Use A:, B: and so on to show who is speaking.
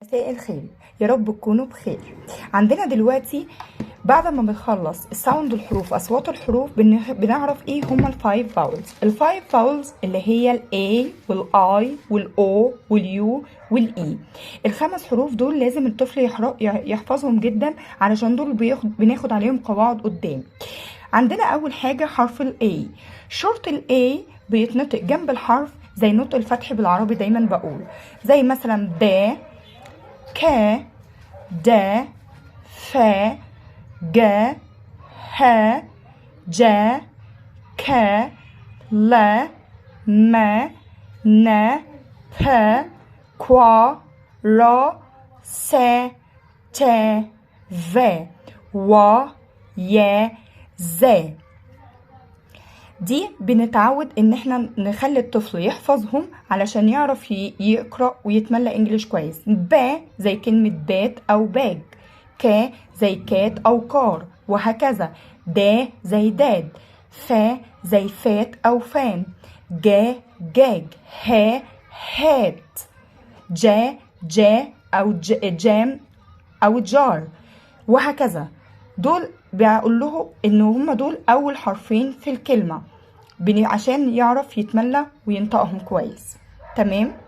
A: مساء الخير، يا رب تكونوا بخير. عندنا دلوقتي بعد ما بنخلص الساوند الحروف اصوات الحروف بنعرف ايه هما الفايف فاولز. الفايف فاولز اللي هي الاي والاي والاو واليو والاي. الخمس حروف دول لازم الطفل يحفظهم جدا، علشان دول بناخد عليهم قواعد قدام. عندنا اول حاجه حرف الاي. شرط الاي بيتنطق جنب الحرف زي نطق الفتح بالعربي، دايما بقول زي مثلا ب، ك، د، ف، ج، ه، ج، ك، ل، م، ن، ف، كوا، را، س، ت، ف، و، ي، ز. دي بنتعود ان احنا نخلي الطفل يحفظهم علشان يعرف يقرأ ويتملى انجليش كويس. ب زي كلمة بات او باج، ك زي كات او كار، وهكذا. د زي داد، ف زي فات او فان، ج جاج، ه هات، ج جا او جام او جار، وهكذا. دول بقول له ان هم دول اول حرفين في الكلمة عشان يعرف يتملى وينطقهم كويس. تمام.